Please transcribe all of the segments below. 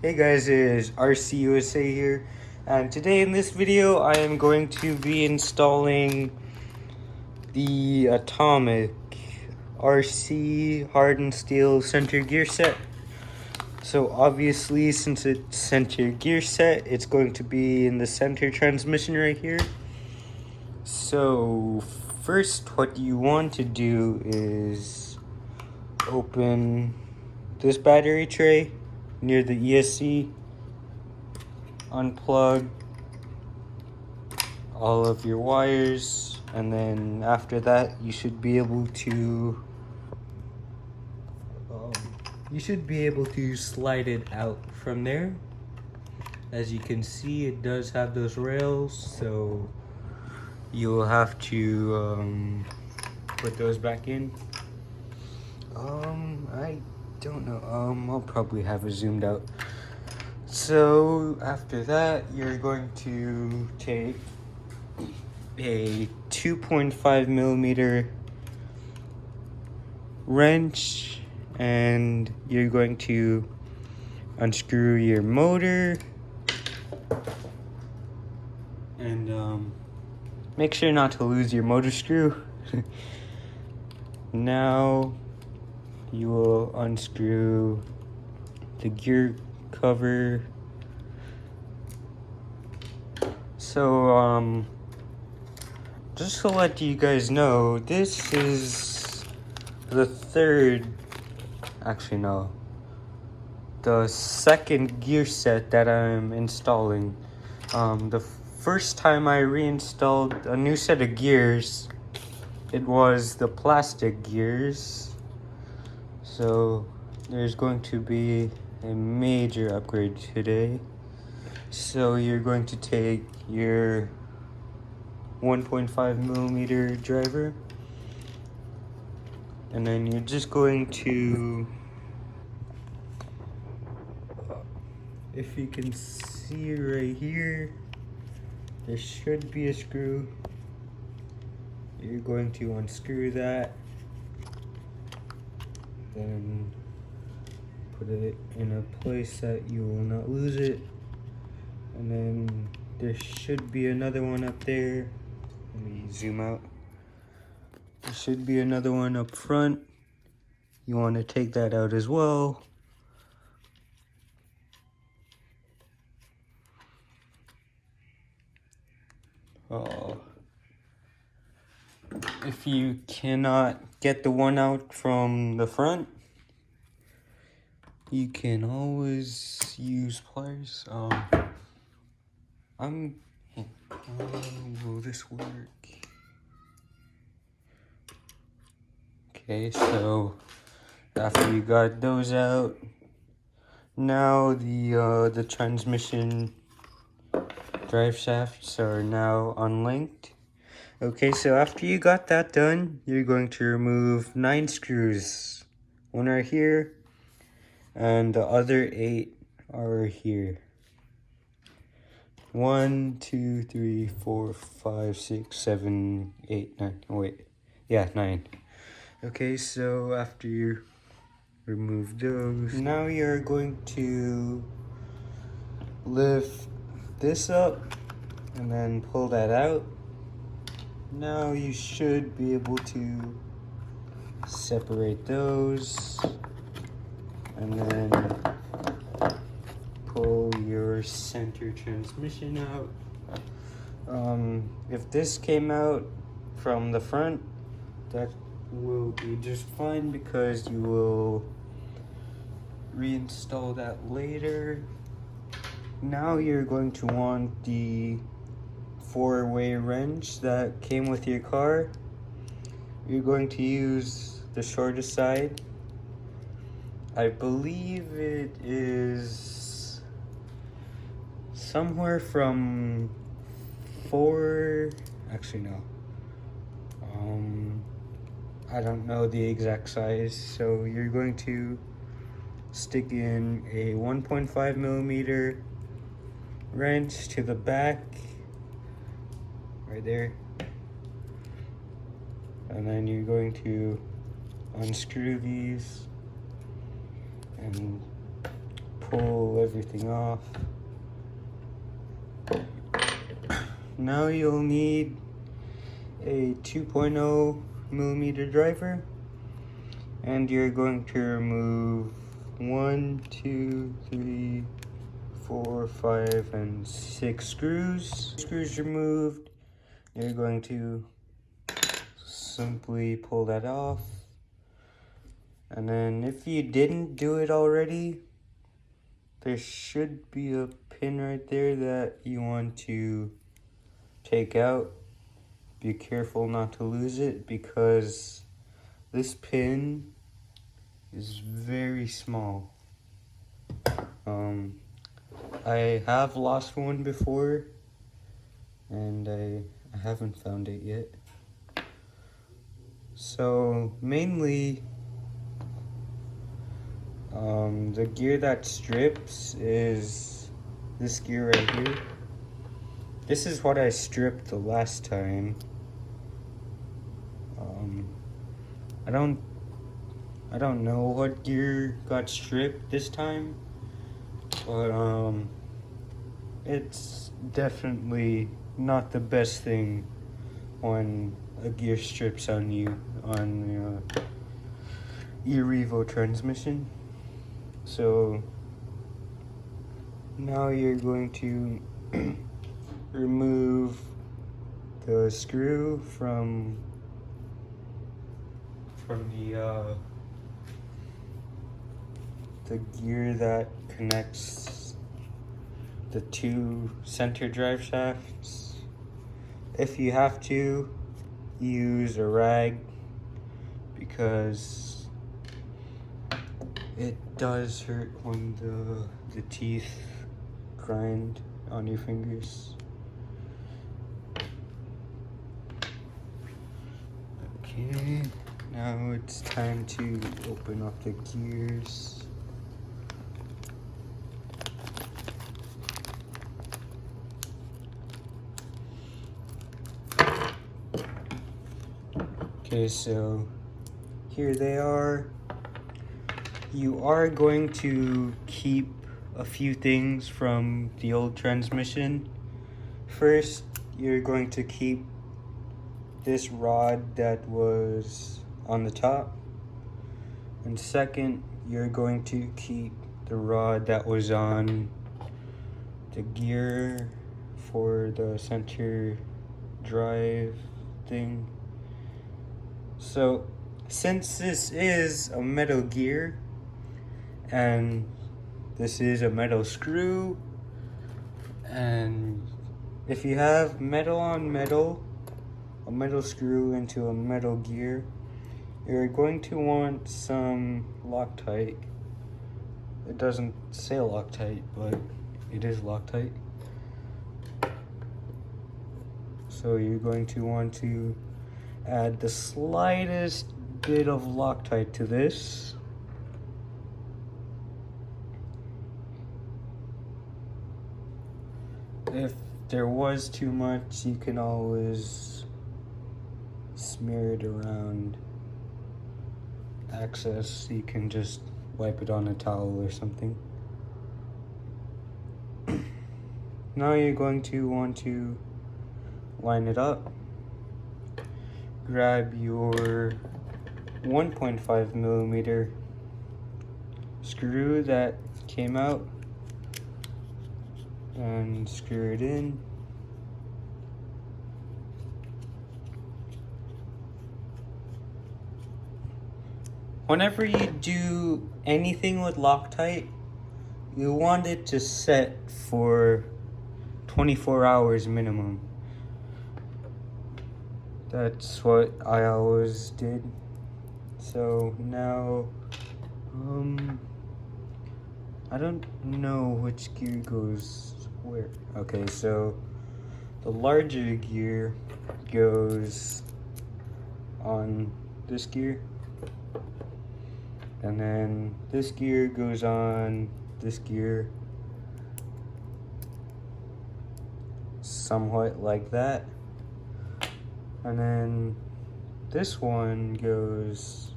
Hey guys, it is U.S.A here, and today in this video I am going to be installing the Atomic RC hardened steel center gear set. So obviously, since it's center gear set, it's going to be in the center transmission right here. So first, what you want to do is open this battery tray near the ESC, unplug all of your wires, and then after that you should be able to slide it out from there. As you can see, it does have those rails, so you'll have to put those back in. I don't know, I'll probably have it zoomed out. So after that, you're going to take a 2.5 millimeter wrench and you're going to unscrew your motor and make sure not to lose your motor screw. Now you will unscrew the gear cover. So just to let you guys know, this is the second gear set that I'm installing. The first time I reinstalled a new set of gears, it was the plastic gears. So there's going to be a major upgrade today. So you're going to take your 1.5 millimeter driver, and then you're just going to, if you can see right here, there should be a screw. You're going to unscrew that, then put it in a place that you will not lose it, and then there should be another one up there. Let me zoom out. There should be another one up front. You want to take that out as well. If you cannot get the one out from the front, you can always use pliers. Will this work? Okay, so after you got those out, now the transmission drive shafts are now unlinked. Okay, so after you got that done, you're going to remove 9 screws. One are here, and the other 8 are here. 1, 2, 3, 4, 5, 6, 7, 8, 9. Oh, wait. Yeah, 9. Okay, so after you remove those, now you're going to lift this up and then pull that out. Now you should be able to separate those and then pull your center transmission out. If this came out from the front, that will be just fine because you will reinstall that later. Now you're going to want the 4-way wrench that came with your car. You're going to use the shortest side. I believe it is somewhere from 4, actually no. I don't know the exact size, so you're going to stick in a 1.5 millimeter wrench to the back, right there, and then you're going to unscrew these and pull everything off. Now you'll need a 2.0 millimeter driver, and you're going to remove 1, 2, 3, 4, 5, and 6 screws. Screws removed. You're going to simply pull that off. And then if you didn't do it already, there should be a pin right there that you want to take out. Be careful not to lose it, because this pin is very small. I have lost one before, and I haven't found it yet. So mainly, the gear that strips is this gear right here. This is what I stripped the last time. I don't know what gear got stripped this time, but it's definitely not the best thing when a gear strips on you on your revo transmission. So now you're going to remove the screw from the gear that connects the two center drive shafts. If you have to, use a rag, because it does hurt when the teeth grind on your fingers. Okay, now it's time to open up the gears. Okay, so here they are. You are going to keep a few things from the old transmission. First, you're going to keep this rod that was on the top. And second, you're going to keep the rod that was on the gear for the center drive thing. So, since this is a metal gear and this is a metal screw, and if you have metal on metal, a metal screw into a metal gear, you're going to want some Loctite. It doesn't say Loctite, but it is Loctite. So you're going to want to add the slightest bit of Loctite to this. If there was too much, you can always smear it around access. You can just wipe it on a towel or something. Now you're going to want to line it up. Grab your 1.5 millimeter screw that came out and screw it in. Whenever you do anything with Loctite, you want it to set for 24 hours minimum. That's what I always did. So now, I don't know which gear goes where. Okay, so the larger gear goes on this gear, and then this gear goes on this gear, somewhat like that. And then this one goes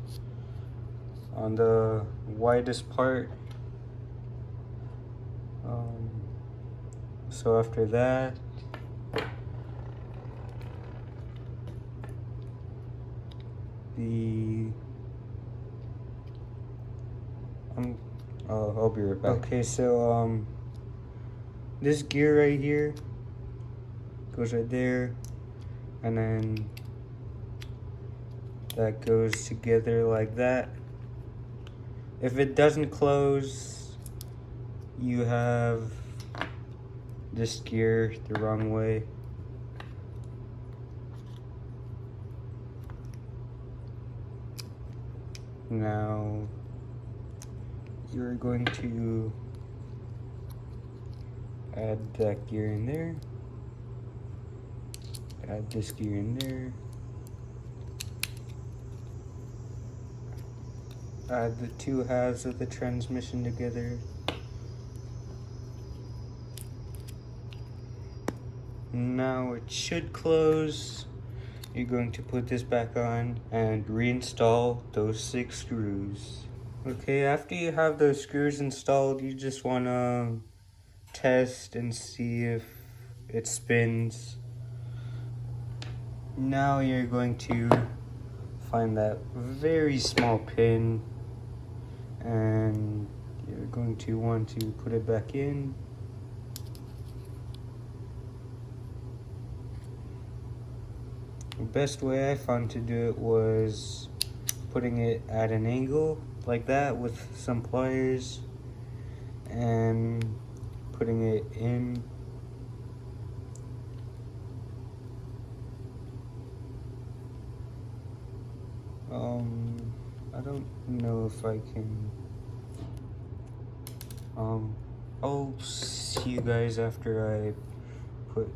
on the widest part So after that, I'll be right back. Okay, so this gear right here goes right there, and then that goes together like that. If it doesn't close, you have this gear the wrong way. Now you're going to add that gear in there, add this gear in there, add the two halves of the transmission together. Now it should close. You're going to put this back on and reinstall those 6 screws. Okay, after you have those screws installed, you just want to test and see if it spins. Now you're going to find that very small pin, and you're going to want to put it back in. The best way I found to do it was putting it at an angle like that with some pliers and putting it in. I don't know if I can. I'll see you guys after I put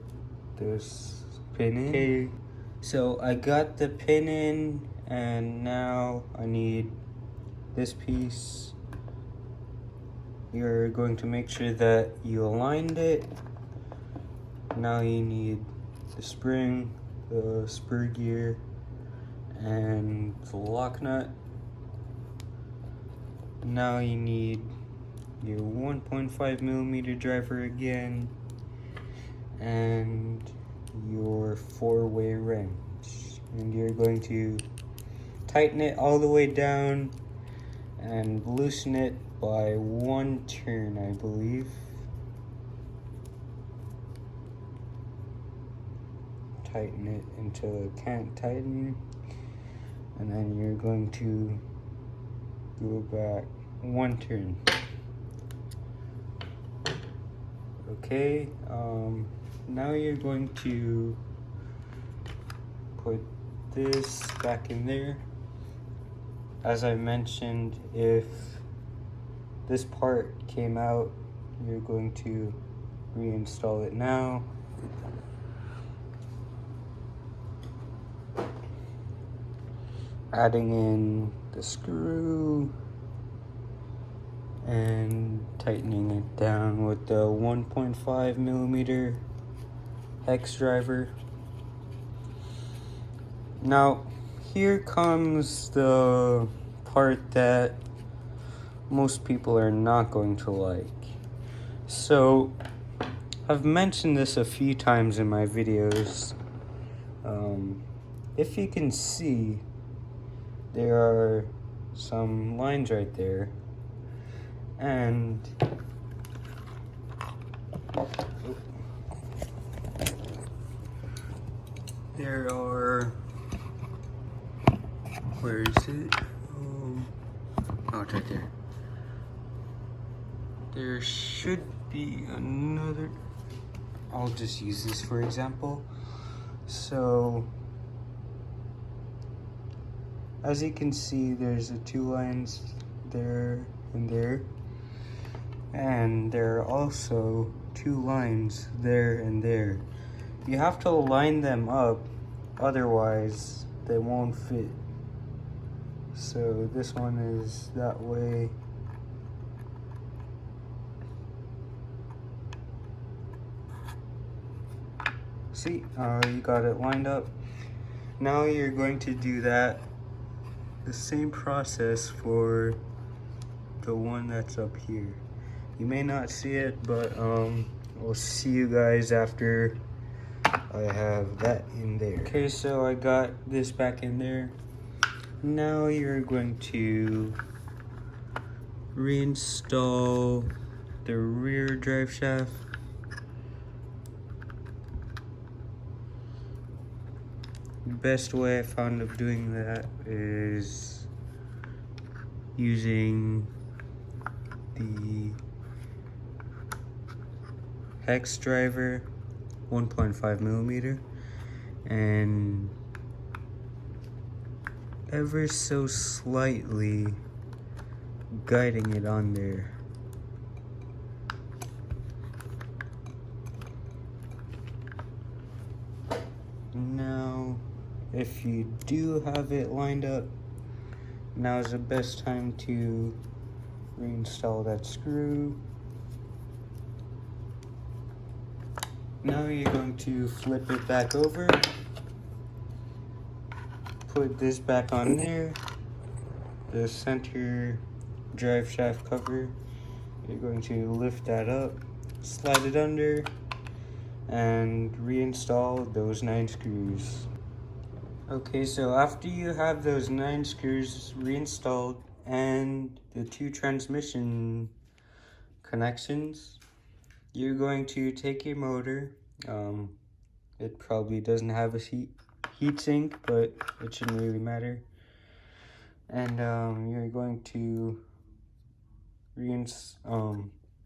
this pin in. Okay, so I got the pin in, and now I need this piece. You're going to make sure that you aligned it. Now you need the spring, the spur gear, and the lock nut. Now you need your 1.5mm driver again, and your 4-way wrench. And you're going to tighten it all the way down and loosen it by 1 turn, I believe. Tighten it until it can't tighten, and then you're going to go back 1 turn. Okay, now you're going to put this back in there. As I mentioned, if this part came out, you're going to reinstall it now. Adding in the screw and tightening it down with the 1.5mm hex driver. Now, here comes the part that most people are not going to like. So, I've mentioned this a few times in my videos. If you can see, there are some lines right there, and there are, where is it? Oh, it's right there. There should be another. I'll just use this for example. So, as you can see, there's 2 lines there and there, and there are also 2 lines there and there. You have to line them up, otherwise they won't fit. So this one is that way. See, you got it lined up. Now you're going to do that, the same process for the one that's up here. You may not see it, but we'll see you guys after I have that in there. Okay, so I got this back in there. Now you're going to reinstall the rear drive shaft. The best way I found of doing that is using the hex driver, 1.5 millimeter, and ever so slightly guiding it on there. Now, if you do have it lined up, now is the best time to reinstall that screw. Now you're going to flip it back over, put this back on there, the center drive shaft cover. You're going to lift that up, slide it under, and reinstall those 9 screws. Okay, so after you have those 9 screws reinstalled and the 2 transmission connections, you're going to take your motor. It probably doesn't have a heat sink, but it shouldn't really matter. And you're going to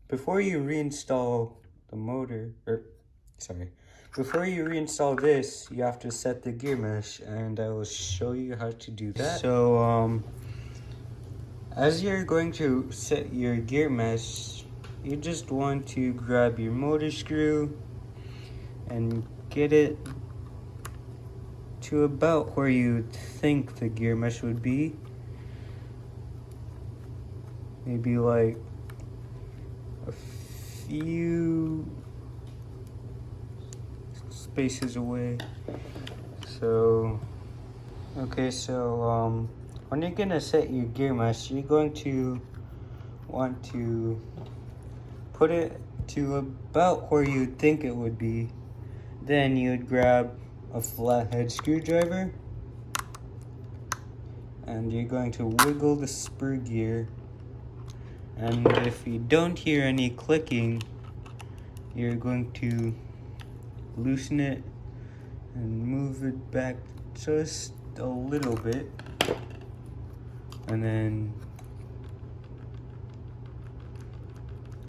before you reinstall the motor, before you reinstall this, you have to set the gear mesh, and I will show you how to do that. So as you're going to set your gear mesh, you just want to grab your motor screw and get it to about where you think the gear mesh would be. Maybe like a few spaces away. So, okay, so when you're gonna set your gear mesh, you're going to want to put it to about where you think it would be. Then you'd grab a flathead screwdriver and you're going to wiggle the spur gear. And if you don't hear any clicking, you're going to loosen it and move it back just a little bit. And then,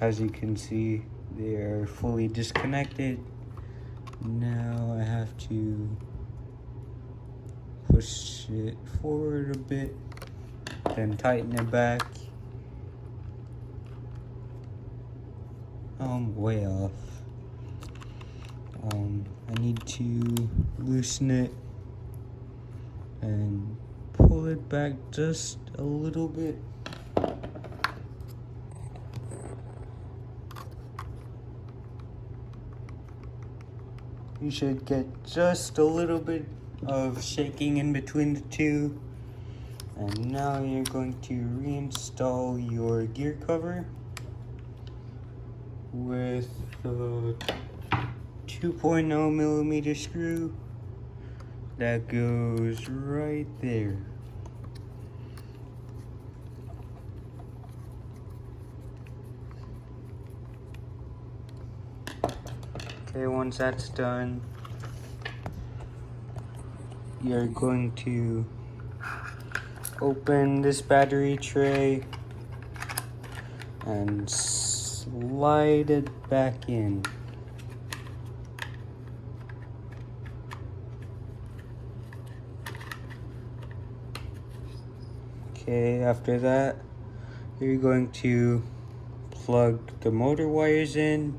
as you can see, they are fully disconnected. Now I have to push it forward a bit, then tighten it back. I'm way off. I need to loosen it and pull it back just a little bit. You should get just a little bit of shaking in between the two. And now you're going to reinstall your gear cover with the 2.0 millimeter screw that goes right there. Okay, once that's done, you're going to open this battery tray and slide it back in. Okay, after that, you're going to plug the motor wires in.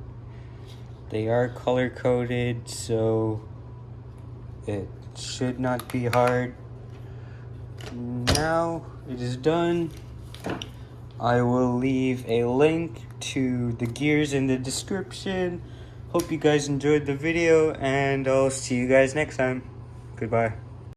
They are color coded, so it should not be hard. Now it is done. I will leave a link to the gears in the description. Hope you guys enjoyed the video, and I'll see you guys next time. Goodbye.